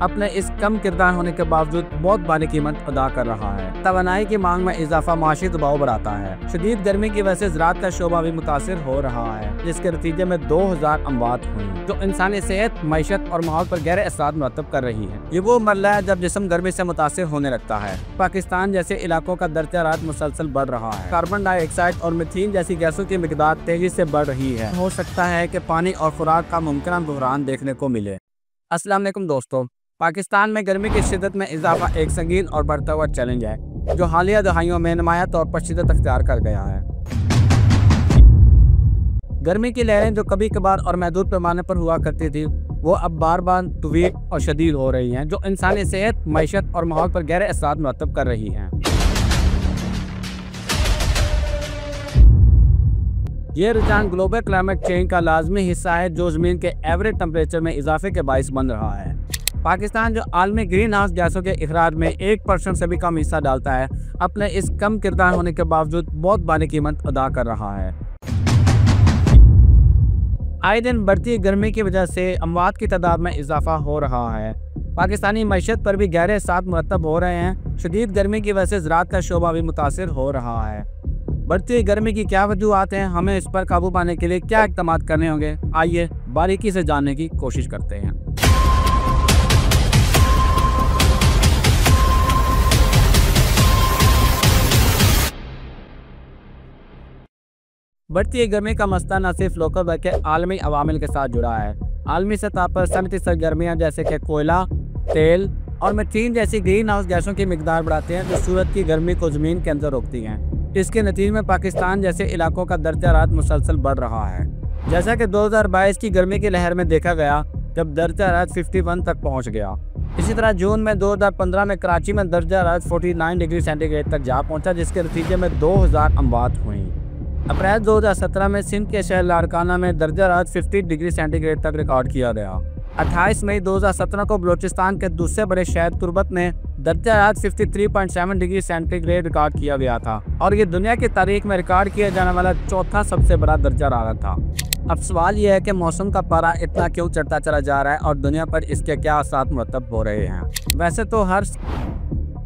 अपने इस कम किरदार होने के बावजूद बहुत भारी कीमत अदा कर रहा है। तवानाई की मांग में इजाफा माशी दबाव बढ़ाता है। शदीद गर्मी की वजह से ज़राअत का शोबा भी मुतासिर हो रहा है, जिसके नतीजे में 2000 अमवात हुई, जो इंसानी सेहत, मईशत और माहौल पर गहरे असरात मुरतब कर रही है। ये वो मरला है जब जिस्म गर्मी से मुतासिर होने लगता है। पाकिस्तान जैसे इलाकों का दर्जा हरारत मुसलसल बढ़ रहा है। कार्बन डाइऑक्साइड और मीथेन जैसी गैसों की मिकदार तेजी से बढ़ रही है। हो सकता है कि पानी और खुराक का मुमकिन बहरान देखने को मिले। अस्सलाम वालेकुम दोस्तों, पाकिस्तान में गर्मी की शिद्दत में इजाफा एक संगीन और बढ़ता हुआ चैलेंज है, जो हालिया दहाइयों में नुमाया तौर पर शिद्दत अख्तियार कर गया है। गर्मी की लहरें जो कभी कभार और महदूद पैमाने पर हुआ करती थी, वो अब बार बार तवील और शदीद हो रही हैं, जो इंसानी सेहत, मईशत और माहौल पर गहरे असरात मुरतब कर रही हैं। ये रुझान ग्लोबल क्लाइमेट चेंज का लाजमी हिस्सा है, जो ज़मीन के एवरेज टेम्परेचर में इजाफे के बाइस बन रहा है। पाकिस्तान, जो आलमी ग्रीन हाउस गैसों के इखराज में 1% से भी कम हिस्सा डालता है, अपने इस कम किरदार होने के बावजूद बहुत भारी कीमत अदा कर रहा है। आए दिन बढ़ती गर्मी की वजह से अमवात की तादाद में इजाफा हो रहा है। पाकिस्तानी मईशत पर भी गहरे असरात मुरतब हो रहे हैं। शदीद गर्मी की वजह से ज़राअत का शोबा भी मुतासिर हो रहा है। बढ़ती हुई गर्मी की क्या वजूहात हैं, हमें इस पर काबू पाने के लिए क्या इक़दाम करने होंगे, आइए बारीकी से जानने की कोशिश करते हैं। बढ़ती गर्मी का मसला न सिर्फ लोकल बल्कि आलमी अवामिल के साथ जुड़ा है। आलमी सतह पर सनती सरगर्मियाँ जैसे कि कोयला, तेल और मीथेन जैसी ग्रीन हाउस गैसों की मिकदार बढ़ाते हैं, जो सूरज की गर्मी को ज़मीन के अंदर रोकती हैं। इसके नतीजे में पाकिस्तान जैसे इलाकों का दर्जा हरारत मुसलसल बढ़ रहा है, जैसा कि 2022 की गर्मी की लहर में देखा गया, जब दर्जा हरारत 51 तक पहुँच गया। इसी तरह जून में 2015 में कराची में दर्जा हरारत 49 डिग्री सेंटीग्रेड तक जा पहुँचा, जिसके नतीजे में 2000 अमवात हुई। अप्रैल 2017 में सिंध के शहर लाड़काना में दर्जा हरारत 50 डिग्री सेंटीग्रेड तक रिकॉर्ड किया गया। 28 मई 2017 को बलूचिस्तान के दूसरे बड़े शहर तुर्बत में दर्जा हरारत 53.7 डिग्री सेंटीग्रेड रिकॉर्ड किया गया था, और ये दुनिया की तारीख में रिकॉर्ड किया जाने वाला चौथा सबसे बड़ा दर्जा हरारत था। अब सवाल यह है कि मौसम का पारा इतना क्यों चढ़ता चला जा रहा है और दुनिया पर इसके क्या असरात मुरतब हो रहे हैं। वैसे तो हर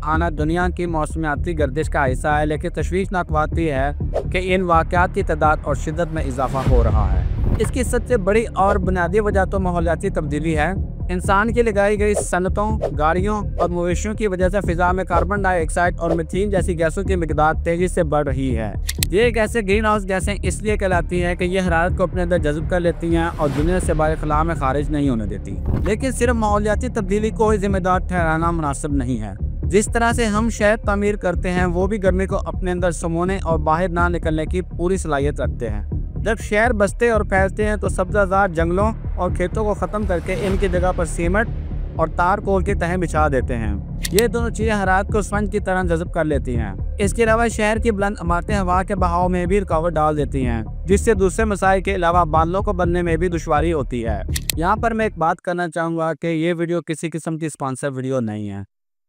आना दुनिया की मौसमियाती गर्दिश का हिस्सा है, लेकिन तशवीशनाक बात यह है कि इन वाक़यात की तादाद और शिद्दत में इजाफा हो रहा है। इसकी सबसे बड़ी और बुनियादी वजह तो माहौलियाती तब्दीली है। इंसान की लगाई गई सनतों, गाड़ियों और मवेशियों की वजह से फ़िज़ा में कार्बन डाइऑक्साइड और मीथेन जैसी गैसों की मिकदार तेज़ी से बढ़ रही है। ये गैसें ग्रीन हाउस गैसें इसलिए कहलाती हैं कि ये हरारत को अपने अंदर जज़्ब कर लेती हैं और दुनिया से बाहर खला में खारिज नहीं होने देती। लेकिन सिर्फ माहौलियाती तब्दीली को ही जिम्मेदार ठहराना मुनासिब नहीं है। जिस तरह से हम शहर तामीर करते हैं, वो भी गर्मी को अपने अंदर समोने और बाहर ना निकलने की पूरी सलाहियत रखते हैं। जब शहर बसते और फैलते हैं तो सब्ज़ाज़ार जंगलों और खेतों को ख़त्म करके इनकी जगह पर सीमेंट और तार कोल की तहें बिछा देते हैं। ये दोनों चीज़ें हरारत को स्पंज की तरह जज़ब कर लेती हैं। इसके अलावा शहर की बुलंद इमारतें हवा के बहाव में भी रुकावट डाल देती हैं, जिससे दूसरे मसाइल के अलावा बादलों को बनने में भी दुश्वारी होती है। यहाँ पर मैं एक बात करना चाहूँगा कि ये वीडियो किसी किस्म की स्पॉन्सर वीडियो नहीं है।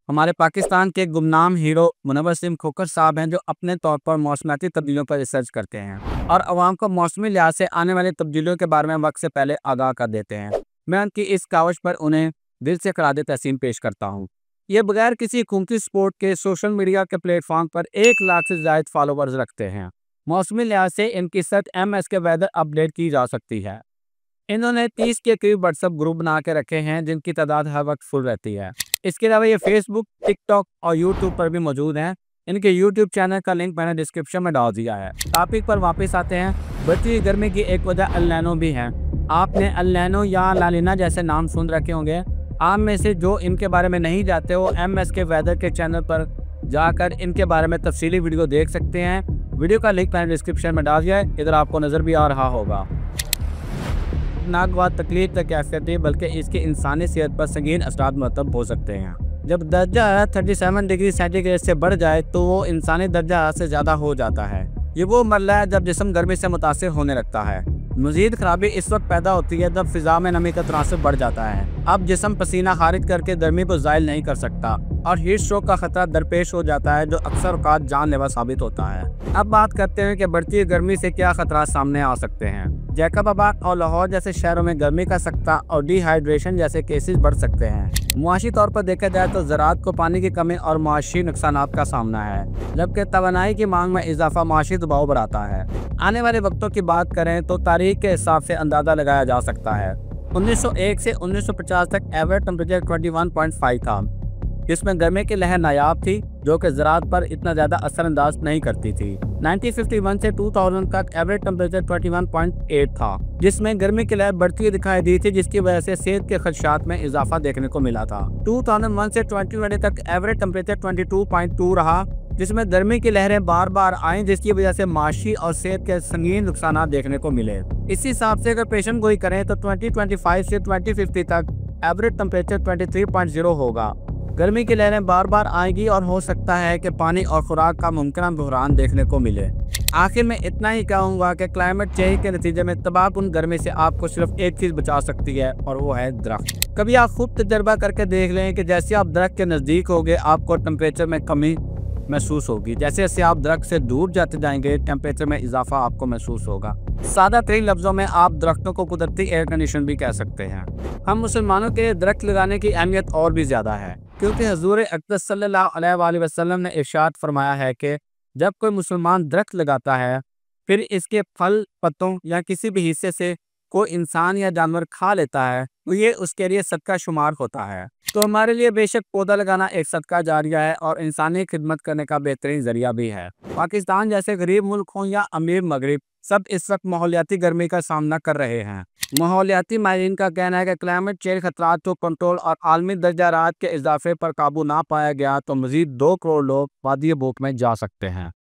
हमारे पाकिस्तान के गुमनाम हीरो मुनव्वर सिंह खोखर साहब हैं, जो अपने तौर पर मौसमियाती तब्दीलियों पर रिसर्च करते हैं और अवाम को मौसमी लिहाज से आने वाली तब्दीलियों के बारे में वक्त से पहले आगाह कर देते हैं। मैं उनकी इस कावश पर उन्हें दिल से खराज तहसीन पेश करता हूँ। ये बगैर किसी हुकूमती सपोर्ट के सोशल मीडिया के प्लेटफॉर्म पर 1 लाख से ज़ायद फॉलोवर्स रखते हैं। मौसमी लिहाज से इनकी सर्च MS के वेदर अपडेट की जा सकती है। इन्होंने 30 के करीब व्हाट्सएप ग्रुप बना के रखे हैं, जिनकी तादाद हर वक्त फुल रहती है। इसके अलावा ये फेसबुक, टिकटॉक और यूट्यूब पर भी मौजूद हैं। इनके यूट्यूब चैनल का लिंक मैंने डिस्क्रिप्शन में डाल दिया है। टॉपिक पर वापस आते हैं। बढ़ती हुई गर्मी की एक वजह एल नीनो भी है। आपने एल नीनो या ला नीना जैसे नाम सुन रखे होंगे। आप में से जो इनके बारे में नहीं जानते हो, MS के वेदर के चैनल पर जाकर इनके बारे में तफसीली वीडियो देख सकते हैं। वीडियो का लिंक मैंने डिस्क्रिप्शन में डाल दिया है, इधर आपको नज़र भी आ रहा होगा। नागवार तकलीफ तक कैफियत है, बल्कि इसके इंसानी सेहत पर संगीन असरात मुरतब हो सकते हैं। जब दर्जा हरारत 37 डिग्री सेंटीग्रेड से बढ़ जाए तो वो इंसानी दर्जा हरारत से ज़्यादा हो जाता है। ये वो मरला है जब जिस्म गर्मी से मुतासिर होने लगता है। मजीद खराबी इस वक्त पैदा होती है जब फिजा में नमी का तनासब बढ़ जाता है। अब जिस्म पसीना खारिज करके गर्मी को ज़ायल नहीं कर सकता और हीट स्ट्रोक का खतरा दरपेश हो जाता है, जो अक्सर औकात जानलेवा साबित होता है। अब बात करते हैं कि बढ़ती हुई गर्मी से क्या खतरा सामने आ सकते हैं। जैकबाबाद और लाहौर जैसे शहरों में गर्मी का सख्ता और डिहाइड्रेशन जैसे केसेस बढ़ सकते हैं। मुआशी तौर पर देखा जाए तो ज़राअत को पानी की कमी और मुआशी नुकसानात का सामना है, जबकि तवानाई की मांग में इजाफा मुआशी दबाव बढ़ाता है। आने वाले वक्तों की बात करें तो तारीख के हिसाब से अंदाज़ा लगाया जा सकता है 1901 से 1950 तक एवरेज टेम्परेचर 21.5 था, जिसमें गर्मी की लहर नायाब थी जो कि ज़राअत पर इतना ज़्यादा असरअंदाज नहीं करती थी। 1951 से 2000 तक एवरेज टेम्परेचर 21.8 था, जिसमें गर्मी की लहर बढ़ती हुई दिखाई दी थी, जिसकी वजह से सेहत के खदशात में इजाफा देखने को मिला था। 2001 से 2020 तक एवरेज टेम्परेचर 22.2 रहा, जिसमें गर्मी की लहरें बार बार आईं, जिसकी वजह से माशी और सेहत के संगीन नुकसान देखने को मिले। इसी हिसाब से अगर पेशन गोई करें तो 2025 से 2050 तक एवरेज टेम्परेचर 23.0 होगा। गर्मी की लहरें बार बार आएगी और हो सकता है कि पानी और खुराक का मुमकिन बहरान देखने को मिले। आखिर में इतना ही कहूँगा कि क्लाइमेट चेंज के नतीजे में तबाहकुन गर्मी से आपको सिर्फ एक चीज़ बचा सकती है, और वो है दरख्त। कभी आप खुद तजर्बा करके देख लें कि जैसे आप दरख्त के नज़दीक होंगे आपको टेम्परेचर में कमी महसूस होगी, जैसे जैसे आप दरख्त से दूर जाते जाएंगे टेम्परेचर में इजाफा आपको महसूस होगा। सादा तरीन लफ्ज़ों में आप दरख्तों को कुदरती एयर कंडीशन भी कह सकते हैं। हम मुसलमानों के दरख्त लगाने की अहमियत और भी ज़्यादा है, क्योंकि हजूर अक़दस सल्लल्लाहु अलैहि वसल्लम ने इरशाद फरमाया है कि जब कोई मुसलमान दरख्त लगाता है फिर इसके फल, पत्तों या किसी भी हिस्से से कोई इंसान या जानवर खा लेता है तो ये उसके लिए सदका शुमार होता है। तो हमारे लिए बेशक पौधा लगाना एक सदका जारिया है और इंसानी खिदमत करने का बेहतरीन जरिया भी है। पाकिस्तान जैसे गरीब मुल्क हों या अमीर मगरिब, सब इस वक्त माहौलियाती गर्मी का सामना कर रहे हैं। माहौलियाती माहिरीन का कहना है कि क्लाइमेट चेंज खतरात को कंट्रोल और आलमी दर्जा हरारत के इजाफे पर काबू ना पाया गया तो मजीद 2 करोड़ लोग वादी भूख में जा सकते हैं।